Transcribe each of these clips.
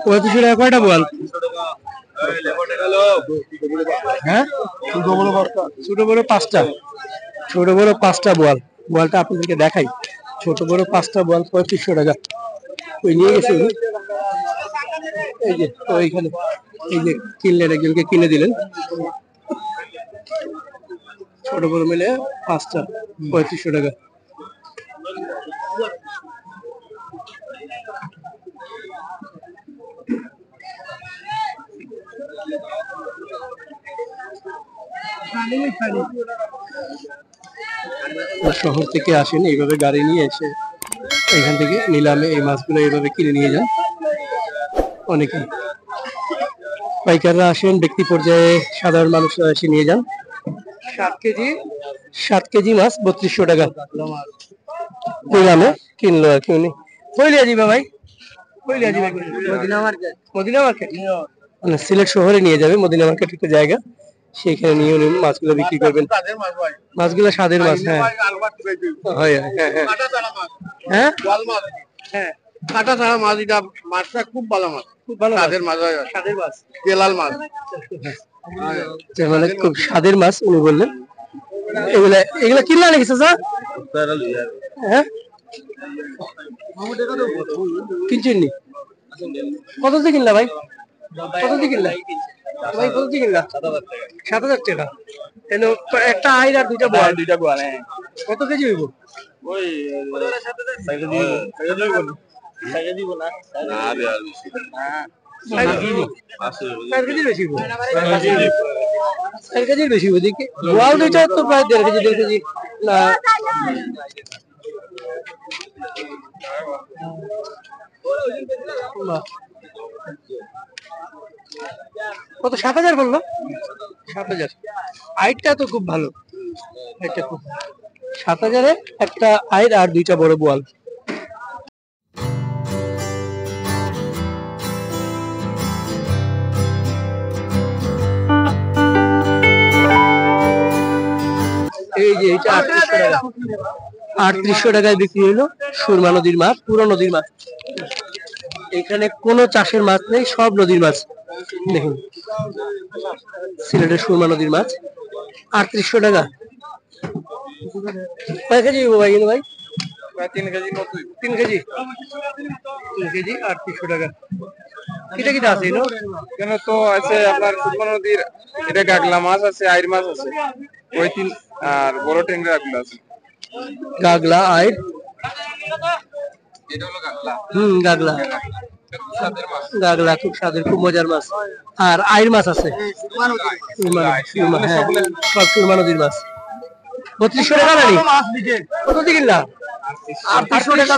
পঁয়ত্রিশশো টাকা কয়টা বল? হ্যাঁ, ছোট বড় পাঁচটা। ছোট বড় পাঁচটা বল। বলটা আপনাদেরকে দেখাই। ছোট বড় পাঁচটা বল 3500 টাকা। ওই নিয়ে গেছে এই যে ওইখানে, এই যে কিনলেন, একজনকে কিনে দিলেন। ছোট বড় মিলে পাঁচটা 3500 টাকা। শহর থেকে আসেন এইভাবে গাড়ি নিয়ে এসে এখান থেকে নিলামে এই মাছগুলো এইভাবে কিনে নিয়ে যান অনেকে। পাইকাররা আসেন, ব্যক্তি পর্যায়ে সাধারণ মানুষরা এসে নিয়ে যান। 7 কেজি মাছ 3200 টাকা নিলামে কিনলো আর কি উনি। কইলিয়া দিবা ভাই, কইলিয়া দিবা? Medina market. মদিনা মার্কেট মানে সিলেট শহরে নিয়ে যাবে। মদিনা মার্কেট একটা জায়গা, সেখানে নিয়ে উনি মাছগুলো বিক্রি করবেন। মাছগুলো স্বাদের মাছ। হ্যাঁ হয়, হ্যাঁ হ্যাঁ হ্যাঁ হ্যাঁ, কাটা ছাড়া মাছ। এটা মাছটা খুব ভালো মাছ, খুব ভালো স্বাদের মাছ হয়, স্বাদের মাছ, তেলাল মাছ। মানে খুব স্বাদের মাছ উনি বললেন। এগুলা এগুলা কিনলা নাকি চাচা? হ্যাঁ, কিনছেন নি? কত দিয়ে কিনলা ভাই? কত দিয়ে কিনলা ভাই? কত দিয়ে কিনলা? 7,000 টাকা। একটা আইর আর দুইটা বল। দুইটা বল। হ্যাঁ, কত কেজি হইব? ওই 4 কেজি দিব না। 4 কেজির বেশি হইব। 4 কেজির বেশি হইব দেখি। বল দুইটা তো প্রায় 1.5 কেজি 1.5 কেজি না। কত? 7,000 বললো? 7,000। আইটটা তো খুব ভালো। এটা খুব 7,000-এ একটা আইর আর দুইটা বড় বোয়াল। এই যে এটা 3800 টাকা। 3800 টাকায় বিক্রি হলো সুরমা নদীর মাছ, পুরো নদীর মাছ। এখানে কোনো চাষের মাছ নেই, সব নদীর মাছ। দেখুন, সিলেটের সুরমা নদীর মাছ 3800 টাকা। কয় কেজি ভাই? ভাই 3 কেজি 3 কেজি 3 কেজি 3800 টাকা। কিটা কিটা আছে কেন? তো আছে আপনার সুরমা নদীর, এটা গাগলা মাছ আছে, আইর মাছ আছে, ওই তিন, আর বড় ট্যাংরা গুলো আছে। গাগলা, আইর, এটা হলো গাগলা। গাগলা, গাগলা খুব স্বাদের, খুব মজার মাছ। আর আইর মাছ আছে, সব সুরমা নদীর মাছ। 3200 টাকা নানি? কত দিয়ে কিনলা? 800 টাকা।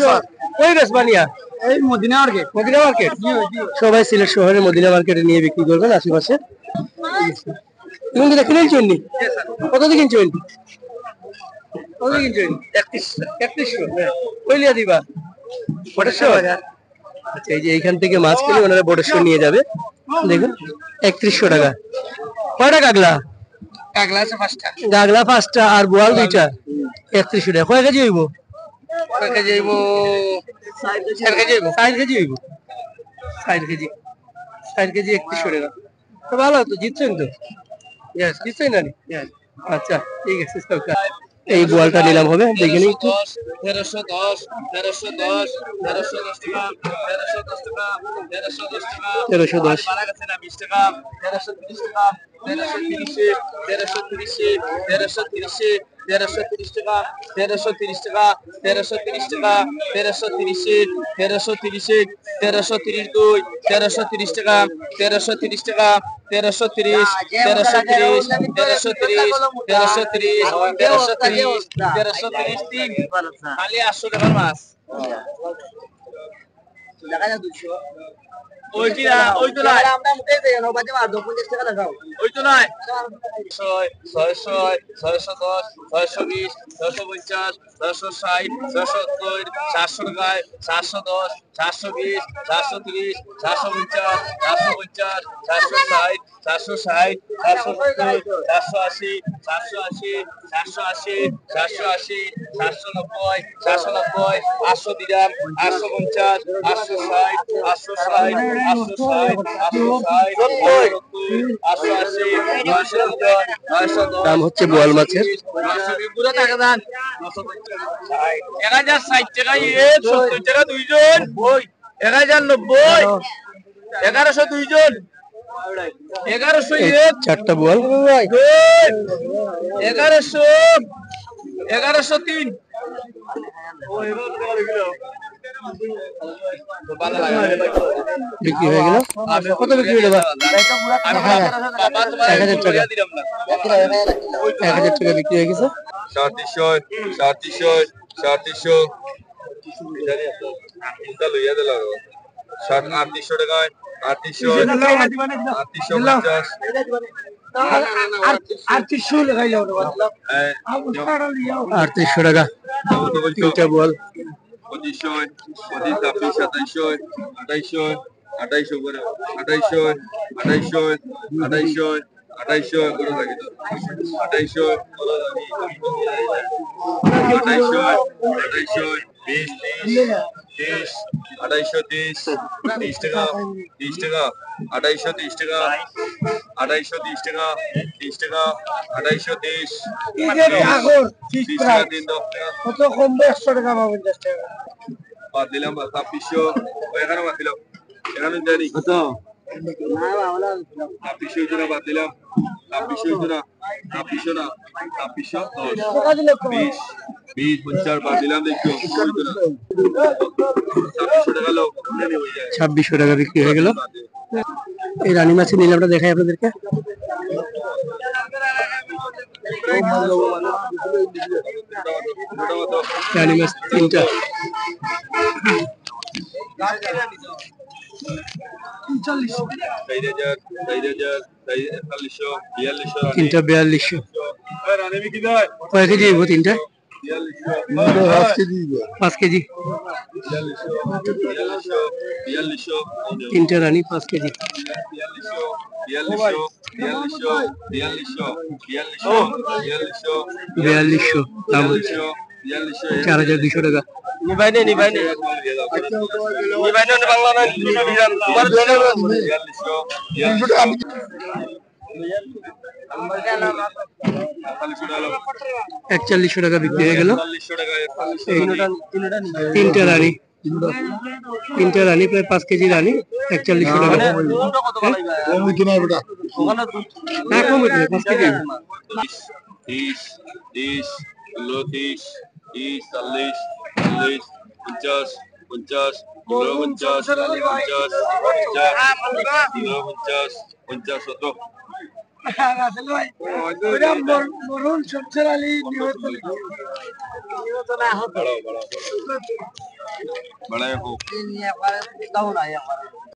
ওই বেশ বানিয়া এই মদিনা মার্কেট। মদিনা মার্কেট সবাই সিলেট শহরের মদিনা মার্কেটে নিয়ে বিক্রি করবেন আশেপাশে। তুমি কি কিনেছেন নি? কত দিয়ে কিনছেন? কত দিয়ে কিনছেন? 3100। কইলিয়া দিবা? বটেশ্বর। আচ্ছা, এই যে এইখান থেকে মাছ কিনে ওনারা বটেশ্বর নিয়ে যাবে। দেখুন 3100 টাকা। কয়টা গাগলা? গাগলা আছে 5টা। গাগলা 5টা আর বোয়াল 2টা। 3100 টাকা। কয় কেজি হইব? কয় কেজি হইব? 4 কেজি হইব। 4 কেজি হইব। 4 কেজি 4 কেজি 3100 টাকা। তো ভালো তো, জিতছেন তো? ইয়েস, জিতছেন না? আচ্ছা ঠিক আছে। এই বোয়ালটা নিলাম হবে, দেখে নিই একটু। 1310 1310 1310 টাকা 1310 টাকা 1310 টাকা 1310 বাড়া গেছে না 20 টাকা 1330 টাকা 1330 1330 1330 টাকা 1330 টাকা 1330 টাকা 1330 1330 1330 2 1330 টাকা 1330 টাকা 1330 1330 1330 1330 3 খালি 800 টাকার মাছ। দেখা যায় 200। ওই কি না, ওই তো না, আমরা মুখে দেই না, বাজে মাছ 50 টাকা লাগাও। ওই তো নাই 600 610 620 650 660 670 700 টাকায় 710 720 730 750 450 460 460 470 480 480 480 480 490 490 800 দিলাম 850 860 860 860 দাম হচ্ছে বোয়াল মাছের। 1060 টাকা 70 টাকা দুইজন 1090 1100 দুইজন 1100 চারটা বোয়াল 1100 1103 বিক্রি হয়ে গেল। কত বিক্রি হলো? 1000 টাকা 1000 টাকা বিক্রি হয়ে গেছে। 3700 লইয়া দিল 3800 টাকায় 3850 3800 টাকা তিনটা বোয়াল। 2500 25 27 2800 2800 করে 2800 2800 2800 2800 করে লাগে 2800 2800 20 30 2830 30 টাকা 30 টাকা 2830 টাকা 2830 টাকা 30 টাকা 2830 30 টাকা 3 টাকা কত কমবে? 100 টাকা পাবেন। 10 টাকা বাদ দিলাম 2600 এখানে বাদ দিলাম এখানে জানি কত 2600 জনা বাদ দিলাম 2600 জনা 2600 না 2610 20 20 50 বাদ দিলাম দেখো 2600 টাকা লোক 2600 টাকা বিক্রি হয়ে গেল। এই রানী মাছের নিলামটা দেখাই আপনাদেরকে। রানী মাছ তিনটা 4200 কয় কেজি হইব? তিনটা 5 কেজি। তিনটা রানী 5 কেজি। 4200 দাম হচ্ছে 4200 টাকা। নিবাইনে বাংলা না তোমার 4100 টাকা বিক্রি হয়ে গেল। তিনটা রানী প্রায় 5 কেজি রানী 4100 টাকা। না কমে 5 কেজি। 30 30 30 40 40 50 50 50 50 মরুন শমশের আলী बड़ा हो